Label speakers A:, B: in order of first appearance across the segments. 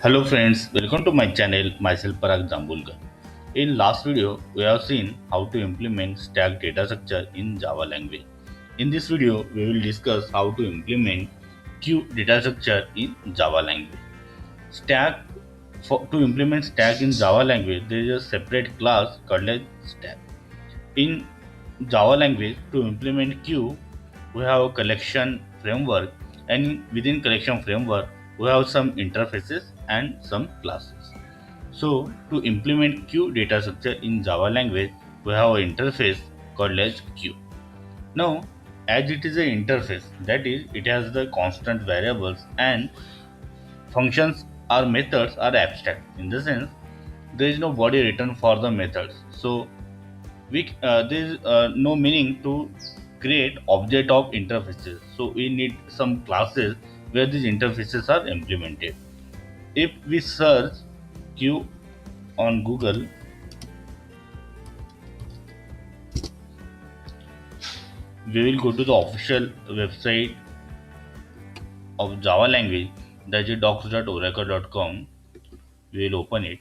A: Hello friends, welcome to my channel, myself Parag Jambulkar. In last video, we have seen how to implement stack data structure in Java language. In this video, we will discuss how to implement queue data structure in Java language. Stack to implement stack in Java language, there is a separate class called as stack. In Java language, to implement queue, we have a collection framework, and within collection framework, we have some interfaces and some classes. So, to implement queue data structure in Java language, we have an interface called as queue. Now, as it is an interface, that is, it has the constant variables and functions or methods are abstract. In the sense, there is no body written for the methods. So, there is no meaning to create object of interfaces, so we need some classes where these interfaces are implemented. If we search queue on Google, we will go to the official website of Java language, that is docs.oracle.com. We will open it.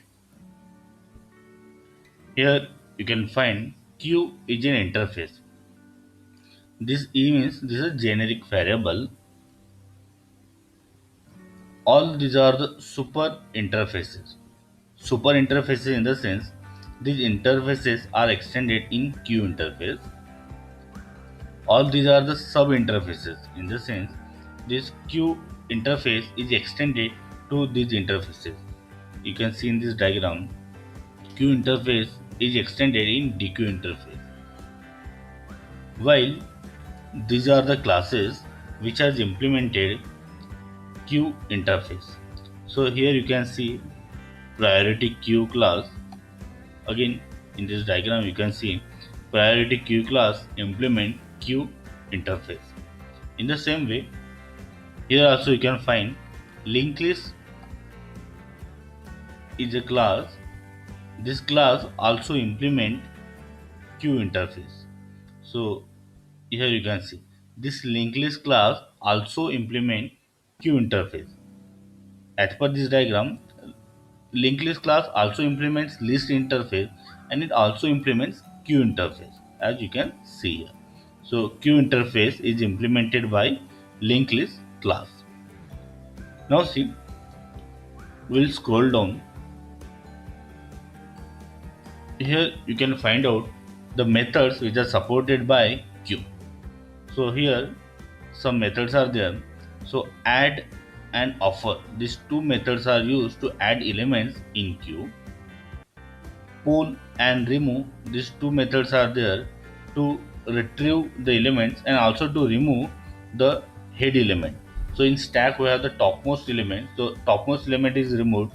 A: Here you can find queue is an interface. This means this is a generic variable. All these are the super interfaces. Super interfaces in the sense these interfaces are extended in queue interface. All these are the sub interfaces in the sense this queue interface is extended to these interfaces. You can see in this diagram queue interface is extended in DQ interface, while these are the classes which has implemented queue interface. So here you can see priority queue class. Again, in this diagram, you can see priority queue class implement queue interface. In the same way, here also you can find linked list is a class. This class also implement queue interface. So here you can see this linked list class also implement queue interface. As per this diagram, linked list class also implements list interface and it also implements queue interface, as you can see here. So queue interface is implemented by linked list class. Now see, we'll scroll down. Here you can find out the methods which are supported by queue. So here some methods are there. So add and offer, these two methods are used to add elements in queue. Pull and remove, these two methods are there to retrieve the elements and also to remove the head element. So in stack we have the topmost element, so topmost element is removed,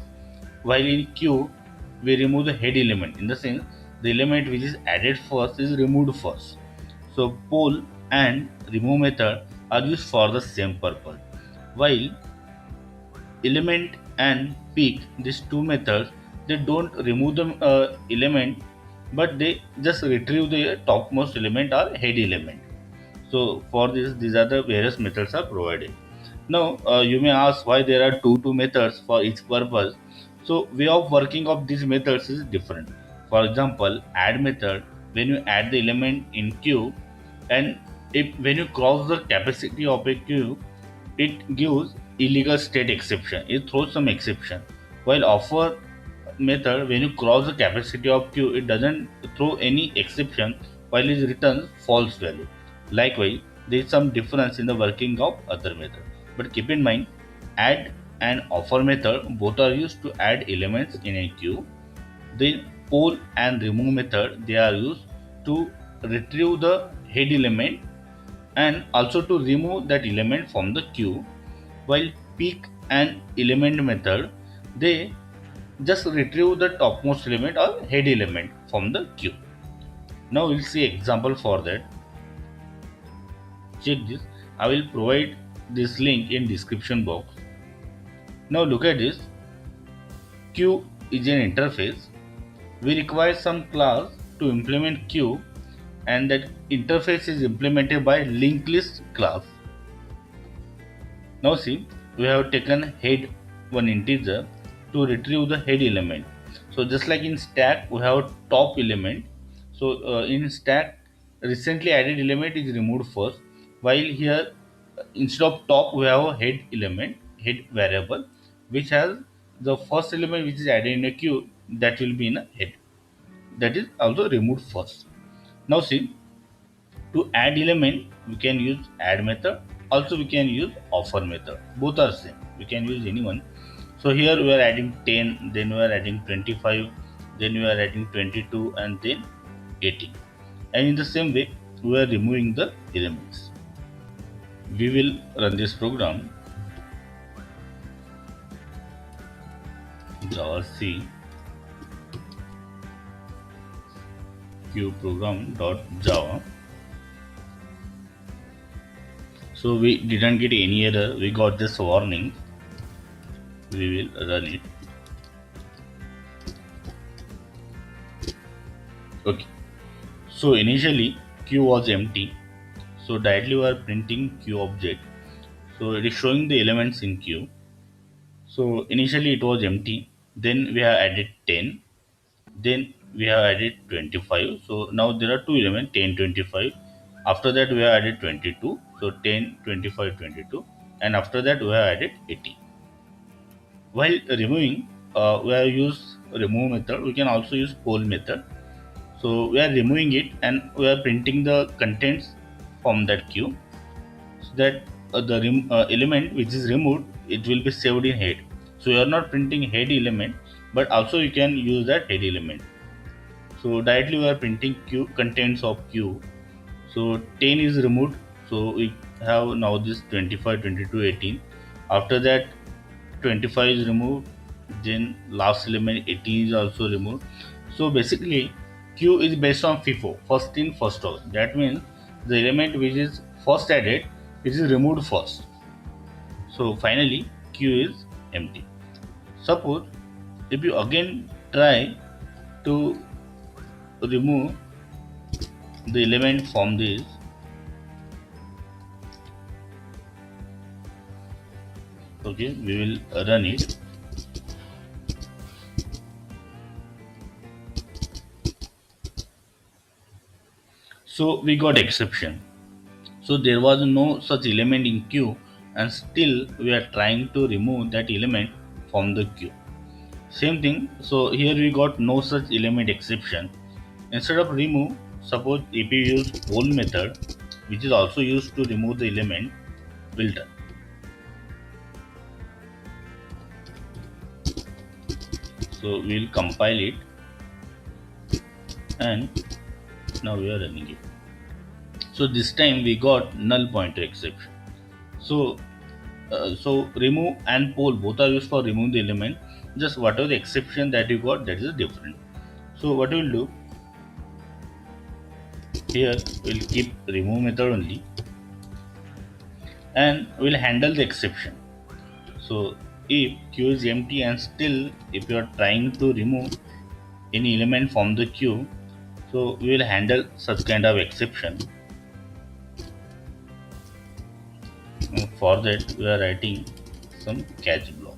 A: while in queue we remove the head element. In the sense, the element which is added first is removed first. So pull and remove method are used for the same purpose, while element and pick, these two methods, they don't remove the element, but they just retrieve the topmost element or head element. So for this, these are the various methods are provided. Now you may ask why there are two methods for each purpose. So way of working of these methods is different. For example, add method, when you add the element in queue, and if when you cross the capacity of a queue, it gives illegal state exception. It throws some exception. While offer method, when you cross the capacity of queue, it doesn't throw any exception while it returns false value. Likewise, there is some difference in the working of other method. But keep in mind, add and offer method both are used to add elements in a queue. Then pull and remove method, they are used to retrieve the head element and also to remove that element from the queue, while pick and element method, they just retrieve the topmost element or head element from the queue. Now we'll see example for that. Check this. I will provide this link in description box. Now look at this. Queue is an interface. We require some class to implement queue, and that interface is implemented by linked list class. Now see, we have taken head one integer to retrieve the head element. So just like in stack we have a top element. So in stack recently added element is removed first, while here instead of top we have a head element, head variable, which has the first element which is added in a queue, that will be in a head, that is also removed first. Now see, to add element we can use add method, also we can use offer method, both are same, we can use any one. So here we are adding 10, then we are adding 25, then we are adding 22, and then 18. And in the same way we are removing the elements. We will run this program. Java C queue program dot java. So we didn't get any error, we got this warning. We will run it. Okay. So initially queue was empty. So directly we are printing queue object. So it is showing the elements in queue. So initially it was empty. Then we have added 10. Then we have added 25. So now there are two elements, 10, 25. After that we have added 22. So 10, 25, 22. And after that we have added 80. While removing, we have used remove method. We can also use poll method. So we are removing it and we are printing the contents from that queue, so that element which is removed, it will be saved in head. So you are not printing head element, but also you can use that head element. So directly we are printing queue contents of queue. So 10 is removed. So we have now this 25, 22, 18. After that 25 is removed. Then last element 18 is also removed. So basically queue is based on FIFO, first in first out. That means the element which is first added, it is removed first. So finally queue is empty. Suppose if you again try to remove the element from this, okay, we will run it. So we got exception. So there was no such element in queue, and still we are trying to remove that element from the queue. Same thing. So here we got no such element exception. Instead of remove, suppose if you use poll method, which is also used to remove the element, will done. So we will compile it, and now we are running it. So this time we got null pointer exception. So so remove and poll both are used for remove the element. Just whatever the exception that you got, that is different. So what we will do here, we'll keep remove method only, and we'll handle the exception. So if queue is empty and still if you are trying to remove any element from the queue, so we will handle such kind of exception. For that we are writing some catch block.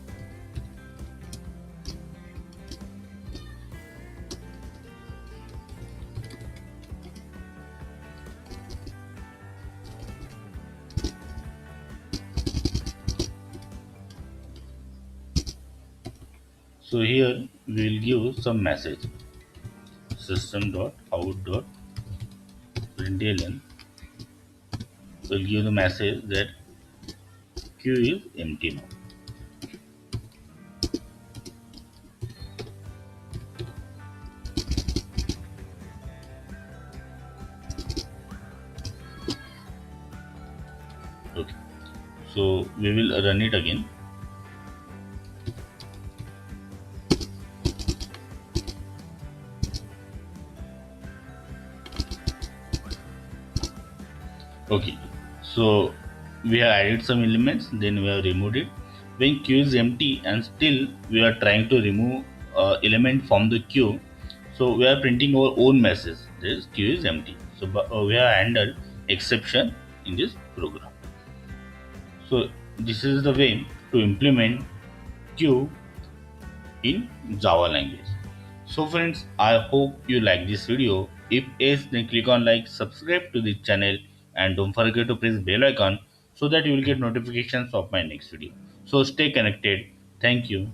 A: So here we will give some message, system.out.println will give the message that queue is empty now. Okay. So we will run it again. Okay. So we have added some elements, then we have removed it. When queue is empty and still we are trying to remove element from the queue, so we are printing our own message. This queue is empty. So we have handled exception in this program. So this is the way to implement queue in Java language. So friends, I hope you like this video. If yes, then click on like, subscribe to the channel, and don't forget to press bell icon so that you will get notifications of my next video. So stay connected. Thank you.